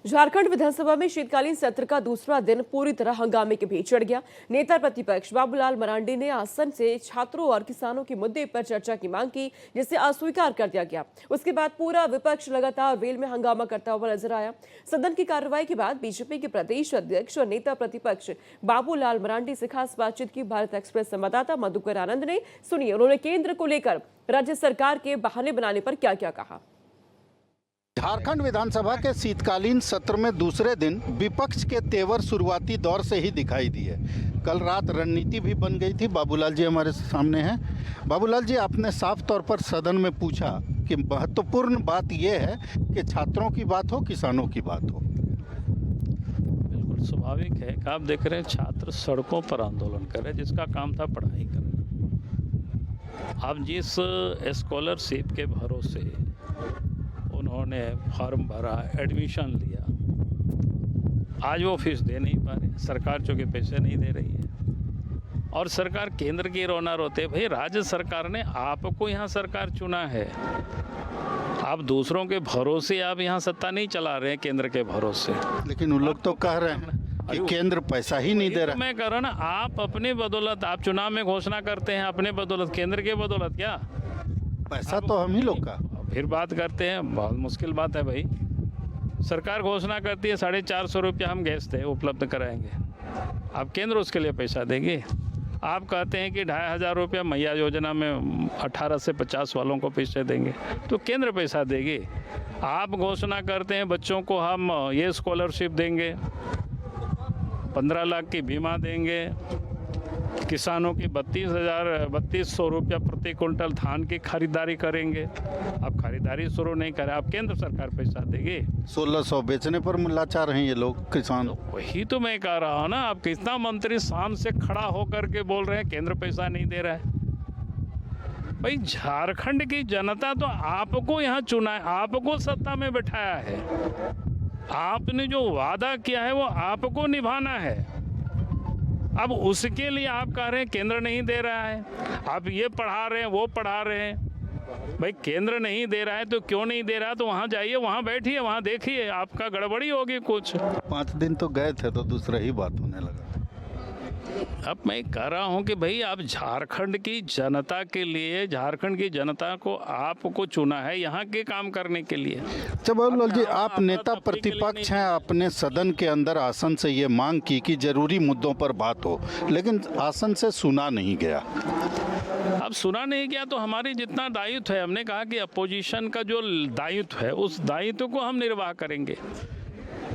झारखंड विधानसभा में शीतकालीन सत्र का दूसरा दिन पूरी तरह हंगामे के बीच चढ़ गया। नेता प्रतिपक्ष बाबूलाल मरांडी ने आसन से छात्रों और किसानों के मुद्दे पर चर्चा की मांग की, जिसे अस्वीकार कर दिया गया। उसके बाद पूरा विपक्ष लगातार वेल में हंगामा करता हुआ नजर आया। सदन की कार्रवाई के बाद बीजेपी के प्रदेश अध्यक्ष और नेता प्रतिपक्ष बाबूलाल मरांडी से खास बातचीत की भारत एक्सप्रेस संवाददाता मधुकर आनंद ने। सुनिए उन्होंने केंद्र को लेकर राज्य सरकार के बहाने बनाने पर क्या क्या कहा। झारखंड विधानसभा के शीतकालीन सत्र में दूसरे दिन विपक्ष के तेवर शुरुआती दौर से ही दिखाई दिए। कल रात रणनीति भी बन गई थी। बाबूलाल जी हमारे सामने हैं। बाबूलाल जी, आपने साफ तौर पर सदन में पूछा कि महत्वपूर्ण बात यह है कि छात्रों की बात हो, किसानों की बात हो। बिल्कुल स्वाभाविक है कि आप देख रहे हैं छात्र सड़कों पर आंदोलन कर रहे हैं, जिसका काम था पढ़ाई करना। अब जिस स्कॉलरशिप के भरोसे उन्होंने फॉर्म भरा, एडमिशन लिया, आज वो फीस दे नहीं पा रहे। सरकार चूँकि पैसे नहीं दे रही है और सरकार केंद्र की रोना रोते। भाई राज्य सरकार ने आपको यहाँ सरकार चुना है, आप दूसरों के भरोसे आप यहाँ सत्ता नहीं चला रहे हैं, केंद्र के भरोसे। लेकिन उन लोग तो कह रहे हैं कि केंद्र पैसा ही नहीं दे रहा। मैं कह रहा हूँ ना, आप अपने बदौलत, आप चुनाव में घोषणा करते हैं अपने बदौलत, केंद्र के बदौलत क्या? पैसा तो हम ही लोग का। फिर बात करते हैं, बहुत मुश्किल बात है भाई। सरकार घोषणा करती है 450 रुपया हम गैस थे उपलब्ध कराएंगे, अब केंद्र उसके लिए पैसा देंगे। आप कहते हैं कि 2500 रुपया मैया योजना में 18 से 50 वालों को पैसे देंगे, तो केंद्र पैसा देगी। आप घोषणा करते हैं बच्चों को हम ये स्कॉलरशिप देंगे, 15 लाख की बीमा देंगे, किसानों की 3200 रुपया प्रति क्विंटल धान की खरीदारी करेंगे। अब खरीदारी शुरू नहीं करें, आप केंद्र सरकार पैसा देगी। 1600 बेचने पर लाचार हैं ये लोग किसान। तो वही तो मैं कह रहा हूँ ना, आप कितना मंत्री शाम से खड़ा होकर के बोल रहे हैं केंद्र पैसा नहीं दे रहा है। भाई झारखंड की जनता तो आपको यहाँ चुना है, आपको सत्ता में बैठाया है, आपने जो वादा किया है वो आपको निभाना है। अब उसके लिए आप कह रहे हैं केंद्र नहीं दे रहा है, आप ये पढ़ा रहे हैं वो पढ़ा रहे हैं। भाई केंद्र नहीं दे रहा है तो क्यों नहीं दे रहा है, तो वहाँ जाइए, वहाँ बैठिए, वहाँ देखिए, आपका गड़बड़ी होगी कुछ। 5 दिन तो गए थे तो दूसरा ही बात होने लगा। अब मैं कह रहा हूँ कि भाई आप झारखंड की जनता के लिए, झारखंड की जनता को आपको चुना है यहाँ के काम करने के लिए। बाबूलाल जी, आप नेता प्रतिपक्ष हैं, अपने सदन के अंदर आसन से ये मांग की कि जरूरी मुद्दों पर बात हो, लेकिन आसन से सुना नहीं गया। अब सुना नहीं गया तो हमारी जितना दायित्व है, हमने कहा कि अपोजिशन का जो दायित्व है उस दायित्व को हम निर्वाह करेंगे,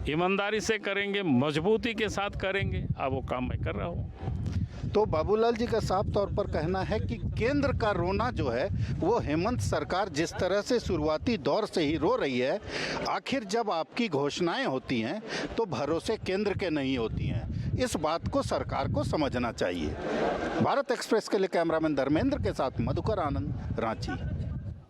ईमानदारी से करेंगे, मजबूती के साथ करेंगे। अब वो काम मैं कर रहा हूँ। तो बाबूलाल जी का साफ तौर पर कहना है कि केंद्र का रोना जो है वो हेमंत सरकार जिस तरह से शुरुआती दौर से ही रो रही है, आखिर जब आपकी घोषणाएं होती हैं तो भरोसे केंद्र के नहीं होती हैं। इस बात को सरकार को समझना चाहिए। भारत एक्सप्रेस के लिए कैमरामैन धर्मेंद्र के साथ मधुकर आनंद, रांची।